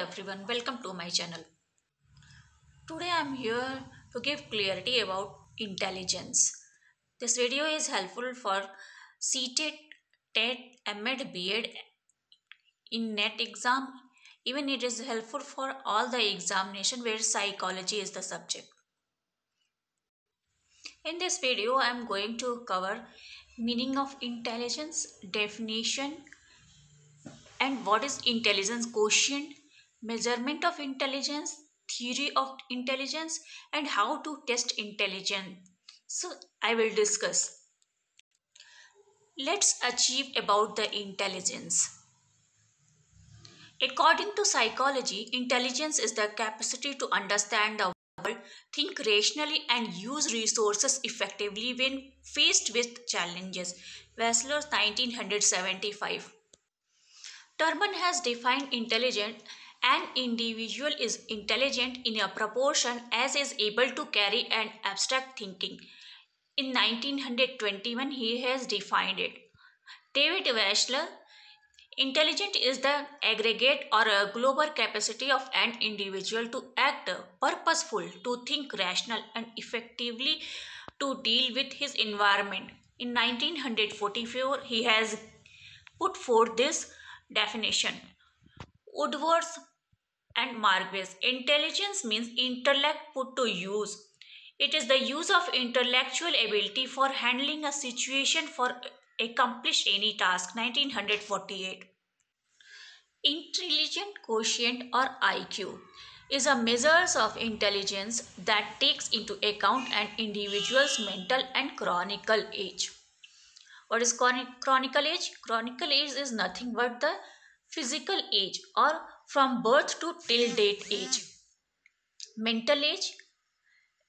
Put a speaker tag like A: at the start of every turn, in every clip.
A: Everyone, welcome to my channel. Today I am here to give clarity about intelligence. This video is helpful for CTET, TET, MEd, BEd in NET exam. Even it is helpful for all the examination where psychology is the subject. In this video I am going to cover meaning of intelligence, definition, and what is intelligence quotient, measurement of intelligence, theory of intelligence, and how to test intelligence. So I will discuss. Let's achieve about the intelligence. According to psychology, intelligence is the capacity to understand the world, think rationally, and use resources effectively when faced with challenges. Wessler 1975. Turman has defined intelligent. An individual is intelligent in a proportion as is able to carry an abstract thinking. In 1921, he has defined it. David Weschler, intelligent is the aggregate or a global capacity of an individual to act purposeful, to think rational, and effectively to deal with his environment. In 1944, he has put forth this definition. Woodworth and Marquez. Intelligence means intellect put to use. It is the use of intellectual ability for handling a situation for accomplish any task. 1948. Intelligent quotient or IQ is a measure of intelligence that takes into account an individual's mental and chronicle age. What is chronicle age? Chronicle age is nothing but the physical age or from birth to till date age. Mental age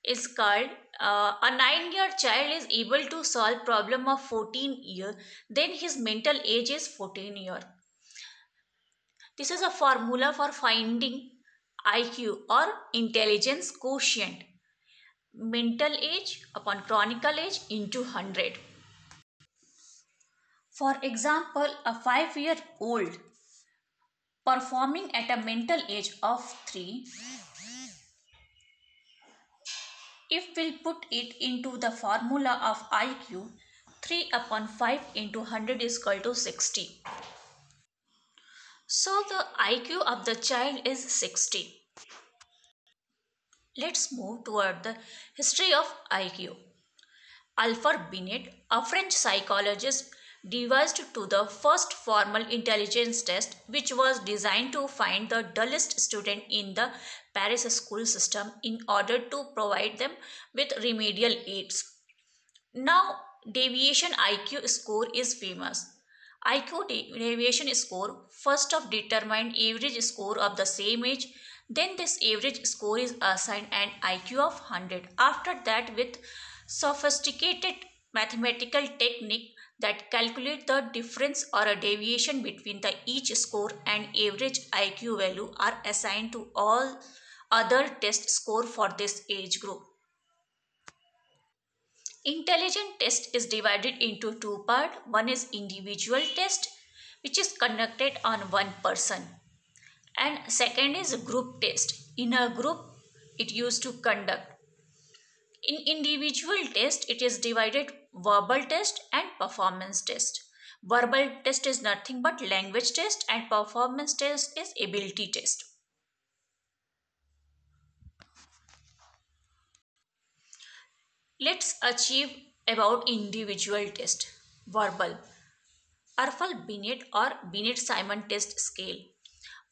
A: is called a 9-year child is able to solve problem of 14-year, then his mental age is 14-year. This is a formula for finding IQ or intelligence quotient. Mental age upon chronicle age into 100. For example, a 5-year-old performing at a mental age of 3, if we'll put it into the formula of IQ, 3 upon 5 into 100 is equal to 60. So the IQ of the child is 60. Let's move toward the history of IQ. Alfred Binet, a French psychologist, devised to the first formal intelligence test which was designed to find the dullest student in the Paris school system in order to provide them with remedial aids. Now, deviation IQ score is famous. IQ deviation score first of determined average score of the same age, then this average score is assigned an IQ of 100. After that, with sophisticated mathematical technique that calculate the difference or a deviation between the each score and average IQ value are assigned to all other test score for this age group. Intelligent test is divided into two parts. One is individual test, which is conducted on one person, and second is a group test. In a group, it used to conduct. In individual test, it is divided verbal test and performance test. Verbal test is nothing but language test and performance test is ability test. Let's achieve about individual test. Verbal. Arfel Binet or Binet-Simon test scale.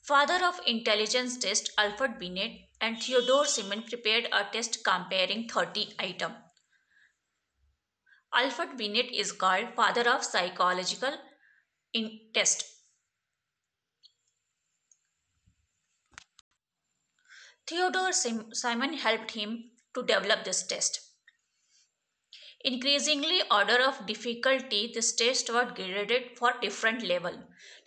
A: Father of intelligence test Alfred Binet and Theodore Simon prepared a test comparing 30 items. Alfred Binet is called father of psychological test. Theodore Simon helped him to develop this test. Increasingly order of difficulty, this test was graded for different level.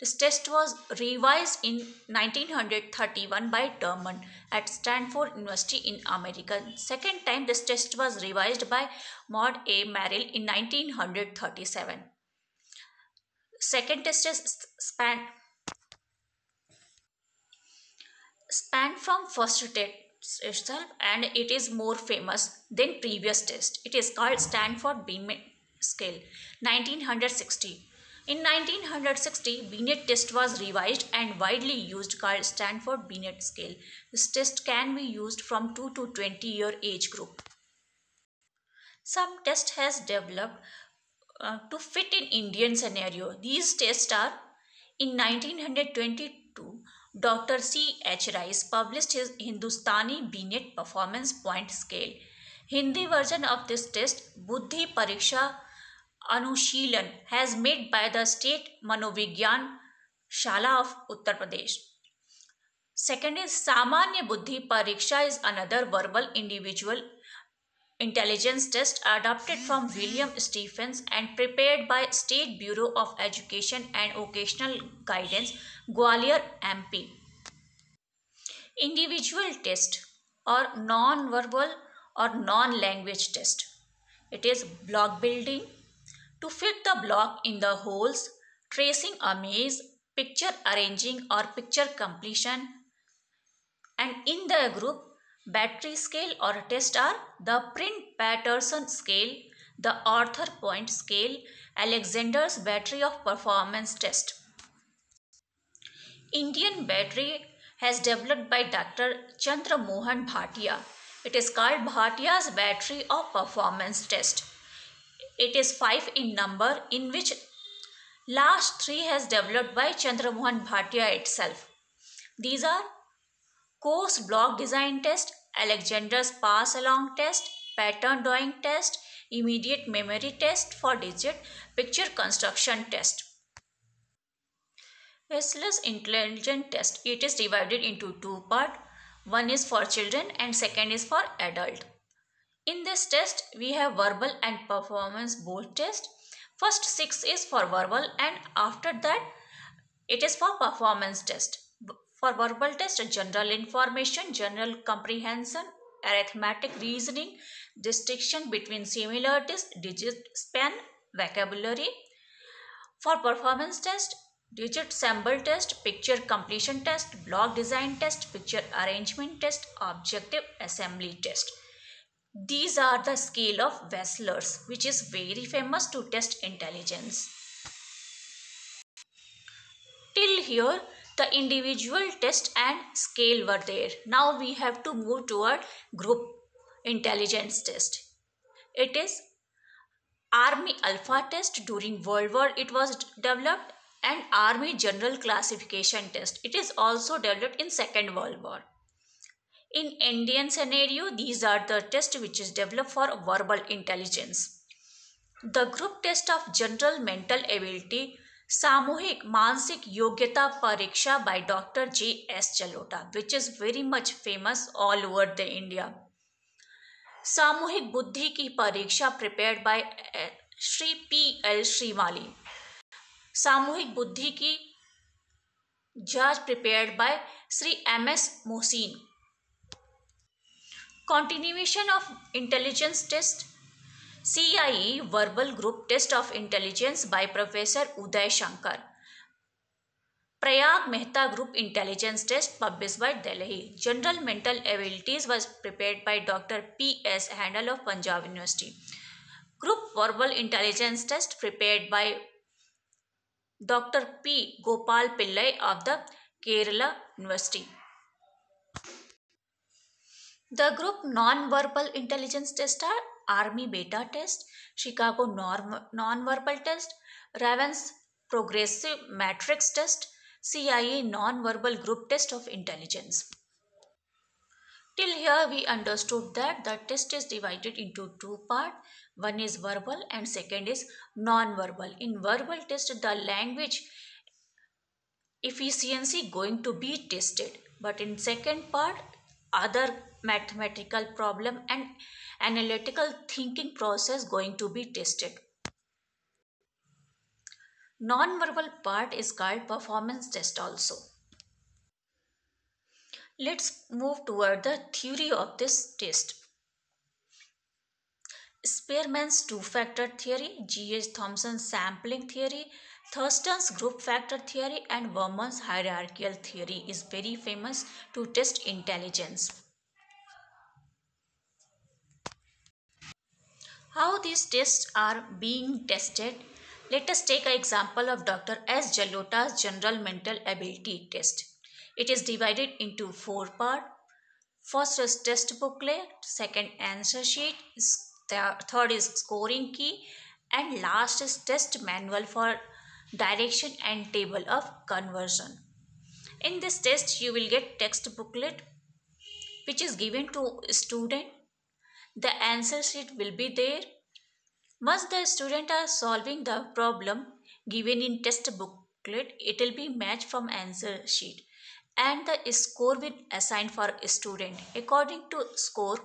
A: This test was revised in 1931 by Turman at Stanford University in America. Second time this test was revised by Maud A. Merrill in 1937. Second test is span from first test itself, and it is more famous than previous test. It is called Stanford Binet scale, 1960. In 1960, Binet test was revised and widely used, called Stanford Binet scale. This test can be used from 2 to 20-year age group. Some test has developed to fit in Indian scenario. These tests are: in 1922, Dr. C. H. Rice published his Hindustani Binet Performance Point Scale. Hindi version of this test, Buddhi Pariksha Anushilan, has made by the State Manovigyan Shala of Uttar Pradesh. Second is Samanya Buddhi Pariksha is another verbal individual intelligence test adapted from William Stephens and prepared by State Bureau of Education and Vocational Guidance, Gwalior, MP. Individual test or non-verbal or non-language test. It is block building, to fit the block in the holes, tracing a maze, picture arranging or picture completion. And in the group battery scale or test are the Print Patterson scale, the Arthur Point scale, Alexander's battery of performance test. Indian battery has developed by Dr. Chandra Mohan Bhatia. It is called Bhatia's battery of performance test. It is 5 in number, in which last 3 has developed by Chandra Mohan Bhatia itself. These are course block design test, Alexander's pass along test, pattern drawing test, immediate memory test for digit, picture construction test. Wechsler's intelligence test. It is divided into two parts. One is for children and second is for adult. In this test, we have verbal and performance both test. First 6 is for verbal, and after that it is for performance test. For verbal test, general information, general comprehension, arithmetic reasoning, distinction between similarities, digit span, vocabulary. For performance test, digit symbol test, picture completion test, block design test, picture arrangement test, objective assembly test. These are the scale of Wechsler's, which is very famous to test intelligence. Till here, the individual test and scale were there. Now we have to move toward group intelligence test. It is Army Alpha test. During World War it was developed, and Army General Classification test. It is also developed in Second World War. In Indian scenario, these are the tests which is developed for verbal intelligence. The group test of general mental ability, Samuhik Mansik Yogyata Pariksha by Dr. J. S. Jalota, which is very much famous all over the India. सामूहिक बुद्धि की परीक्षा prepared by Shri P. L. Shrimali. सामूहिक बुद्धि की जांच prepared by Shri M. S. Mohsin. Continuation of intelligence test, CIE verbal group test of intelligence by Professor Uday Shankar. Prayag Mehta group intelligence test published by Delhi. General mental abilities was prepared by Dr. P. S. Handal of Punjab University. Group verbal intelligence test prepared by Dr. P. Gopal Pillai of the Kerala University. The group non-verbal intelligence test are Army Beta test, Chicago non-verbal test, Raven's progressive matrix test, CIA non-verbal group test of intelligence. Till here we understood that the test is divided into two parts. One is verbal and second is non-verbal. In verbal test, the language efficiency going to be tested, but in second part, other mathematical problem and analytical thinking process going to be tested. Non-verbal part is called performance test also. Let's move toward the theory of this test. Spearman's two-factor theory, G.H. Thompson's sampling theory, Thurston's group factor theory and Vermon's hierarchical theory is very famous to test intelligence. How these tests are being tested? Let us take an example of Dr. S. Jalota's General Mental Ability Test. It is divided into four parts. First is test booklet, second answer sheet, third is scoring key, and last is test manual for direction and table of conversion. In this test, you will get text booklet which is given to student. The answer sheet will be there. Once the student are solving the problem given in test booklet, it will be matched from answer sheet and the score will assign for student. According to score,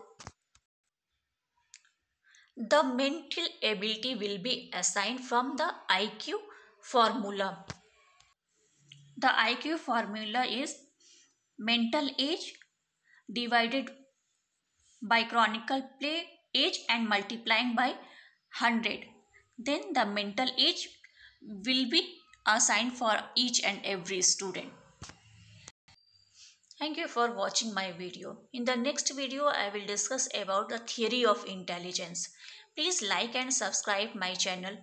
A: the mental ability will be assigned from the IQ formula. The IQ formula is mental age divided by chronicle play age and multiplying by 100. Then the mental age will be assigned for each and every student. Thank you for watching my video. In the next video, I will discuss about the theory of intelligence. Please like and subscribe my channel.